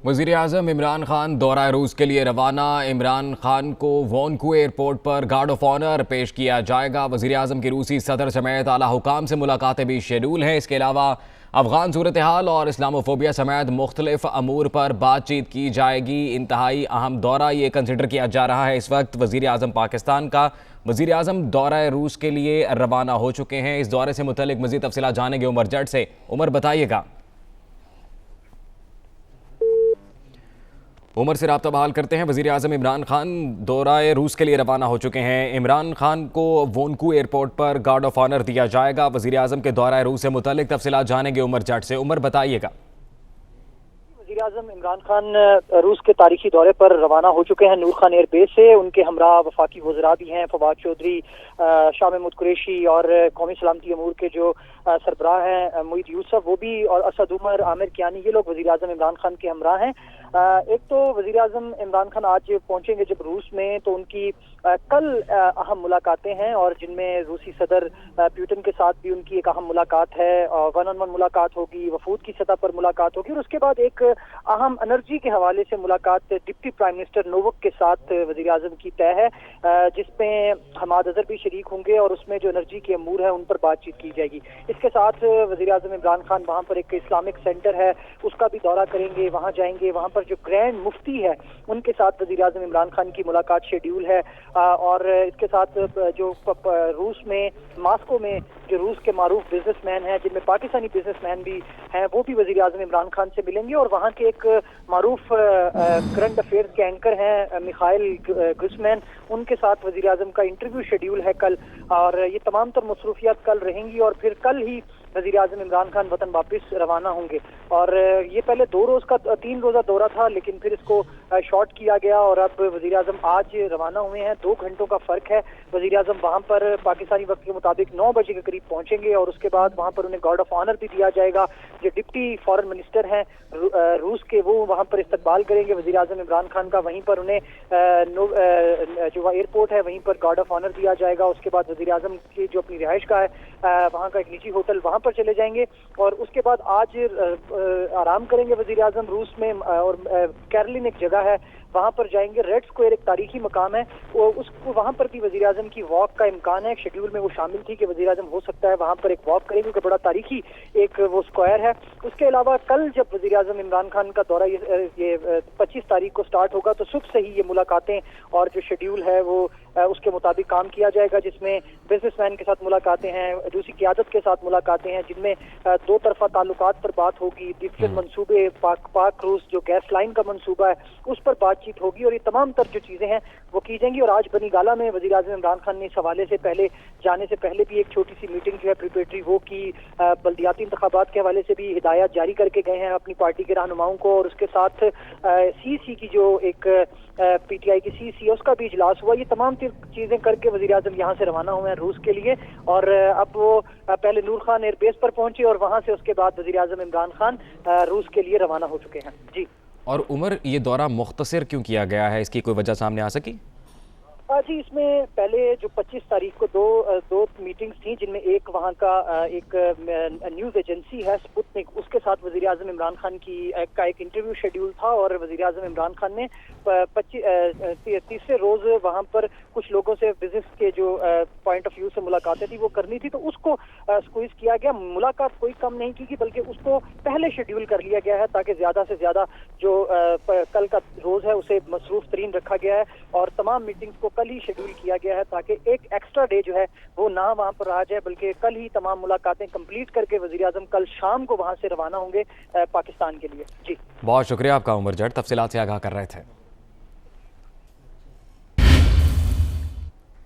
वज़ीर-ए-आज़म इमरान खान दौरा रूस के लिए रवाना। इमरान खान को वॉन्कू एयरपोर्ट पर गार्ड ऑफ ऑनर पेश किया जाएगा। वज़ीर-ए-आज़म की रूसी सदर समेत आला हुकाम से मुलाकातें भी शेड्यूल हैं। इसके अलावा अफगान सूरत हाल और इस्लामोफोबिया समेत मुख्तलिफ अमूर पर बातचीत की जाएगी। इंतहाई अहम दौरा ये कंसिडर किया जा रहा है। इस वक्त वज़ीर-ए-आज़म पाकिस्तान का वज़ीर-ए-आज़म दौरा रूस के लिए रवाना हो चुके हैं। इस दौरे से मुतल्लिक मज़ीद तफसीलात जानेंगे उमर जट से। उमर, बताइएगा। उमर से राब्ता बहाल करते हैं। वज़ीर-ए-आज़म इमरान खान दौराए रूस के लिए रवाना हो चुके हैं। इमरान खान को वोन्कू एयरपोर्ट पर गार्ड ऑफ ऑनर दिया जाएगा। वज़ीर-ए-आज़म के दौराए रूस से मुतल्लिक तफसीलात जानेंगे उमर जट से। उमर, बताइएगा। वज़ीर-ए-आज़म इमरान खान रूस के तारीखी दौरे पर रवाना हो चुके हैं नूर खान एयरबेस से। उनके हमरा वफाकी वज़रा भी हैं, फवाद चौधरी, शाह महमूद कुरैशी और कौमी सलामती अमूर के जो सरबराह हैं मोईद यूसुफ, वो भी, और असद उमर, आमिर कियानी, ये लोग वज़ीर-ए-आज़म इमरान खान के हमरा हैं। एक तो वज़ीर-ए-आज़म इमरान खान आज पहुंचेंगे जब रूस में, तो उनकी कल अहम मुलाकातें हैं, और जिनमें रूसी सदर पुतिन के साथ भी उनकी एक अहम मुलाकात है, वन ऑन वन मुलाकात होगी, वफूद की सतह पर मुलाकात होगी, और उसके बाद एक अहम एनर्जी के हवाले से मुलाकात डिप्टी प्राइम मिनिस्टर नोवक के साथ वज़ीर-ए-आज़म की तय है, जिसमें हमाद अज़हर भी शरीक होंगे, और उसमें जो एनर्जी के अमूर है उन पर बातचीत की जाएगी। इसके साथ वज़ीर-ए-आज़म इमरान खान वहाँ पर एक इस्लामिक सेंटर है उसका भी दौरा करेंगे, वहाँ जाएंगे, वहाँ पर जो ग्रैंड मुफ्ती है उनके साथ वज़ीर-ए-आज़म इमरान खान की मुलाकात शेड्यूल है। और इसके साथ जो रूस में, मॉस्को में जो रूस के मारूफ बिजनेसमैन हैं, जिनमें पाकिस्तानी बिजनेसमैन भी हैं, वो भी वज़ीर-ए-आज़म इमरान खान से मिलेंगे। और वहाँ के एक मारूफ करंट अफेयर्स के एंकर हैं मिखाइल ग्रिसमैन, उनके साथ वज़ीर-ए-आज़म का इंटरव्यू शेड्यूल है कल, और ये तमाम तर मसरूफियात कल रहेंगी, और फिर कल ही वज़ीर-ए-आज़म इमरान खान वतन वापस रवाना होंगे। और ये पहले 3 रोज़ा दौरा था, लेकिन फिर इसको शॉर्ट किया गया, और अब वज़ीर-ए-आज़म आज रवाना हुए हैं। 2 घंटों का फ़र्क है। वज़ीर-ए-आज़म वहाँ पर पाकिस्तानी वक्त के मुताबिक 9 बजे के करीब पहुँचेंगे, और उसके बाद वहाँ पर उन्हें गार्ड ऑफ ऑनर भी दिया जाएगा। जो डिप्टी फॉरेन मिनिस्टर हैं रूस के, वो वहाँ पर इस्तकबाल करेंगे वज़ीर-ए-आज़म इमरान खान का। वहीं पर उन्हें जो एयरपोर्ट है वहीं पर गार्ड ऑफ ऑनर दिया जाएगा। उसके बाद वज़ीर-ए-आज़म की जो अपनी रिहाइश का है वहाँ का एक निजी होटल, वहाँ पर चले जाएंगे, और उसके बाद आज आराम करेंगे वज़ीर-ए-आज़म रूस में। और कैरलिन एक जगह है, वहाँ पर जाएंगे। रेड स्क्वायर एक तारीखी मकाम है, उसको वहाँ पर भी वज़ीर-ए-आज़म की वॉक का इम्कान है। शेड्यूल में वो शामिल थी कि वज़ीर-ए-आज़म हो सकता है वहाँ पर एक वॉक करेंगे, क्योंकि बड़ा तारीखी एक वो स्क्वायर है। उसके अलावा कल जब वज़ीर-ए-आज़म इमरान खान का दौरा ये 25 तारीख को स्टार्ट होगा, तो सुबह से ही ये मुलाकातें और जो शेड्यूल है वो उसके मुताबिक काम किया जाएगा, जिसमें बिजनेसमैन के साथ मुलाकातें हैं, रूसी क़यादत के साथ मुलाकातें हैं, जिनमें 2 तरफा ताल्लुकात पर बात होगी, डिफरेंट मंसूबे, पाक रूस जो गैस लाइन का मंसूबा है उस पर बातचीत होगी, और ये तमाम तर जो चीज़ें हैं वो की जाएंगी। और आज बनी गाला में वज़ीर-ए-आज़म इमरान खान ने इस हवाले से पहले जाने से पहले भी एक छोटी सी मीटिंग जो है प्रिपरेटरी वो की, बल्दियाती इंतखाबात के हवाले से भी हिदायत जारी करके गए हैं अपनी पार्टी के रहनुमाओं को, और उसके साथ CC की जो एक PTI की CC है उसका भी इजलास हुआ। ये तमाम चीज़ें करके वज़ीर-ए-आज़म यहाँ से रवाना हुए हैं रूस के लिए, और अब वो पहले नूर खान एयरबेस पर पहुंचे, और वहाँ से उसके बाद वज़ीर-ए-आज़म इमरान खान रूस के लिए रवाना हो चुके हैं। जी। और उमर, ये दौरा मुख्तसर क्यों किया गया है? इसकी कोई वजह सामने आ सकी? जी, इसमें पहले जो 25 तारीख को दो मीटिंग्स थी, जिनमें एक वहाँ का एक न्यूज़ एजेंसी है स्पुतनिक, उसके साथ वज़ीर-ए-आज़म इमरान खान का एक इंटरव्यू शेड्यूल था, और वज़ीर-ए-आज़म इमरान खान ने 30वें रोज़ वहाँ पर कुछ लोगों से बिजनेस के जो पॉइंट ऑफ व्यू से मुलाकातें थी वो करनी थी, तो उसको स्क्वीज़ किया गया। मुलाकात कोई कम नहीं की, बल्कि उसको पहले शेड्यूल कर लिया गया है, ताकि ज़्यादा से ज़्यादा जो कल का रोज़ है उसे मसरूफ़ तरीन रखा गया है, और तमाम मीटिंग्स को कल ही शेड्यूल किया गया है, ताकि एक एक्स्ट्रा डे जो है वो ना वहाँ पर रहा जाए, बल्कि कल ही तमाम मुलाकातें कंप्लीट करके वज़ीर-ए-आज़म कल शाम को वहाँ से रवाना होंगे पाकिस्तान के लिए। जी, बहुत शुक्रिया आपका उमर जट, तफसीलात से आगाह कर रहे थे।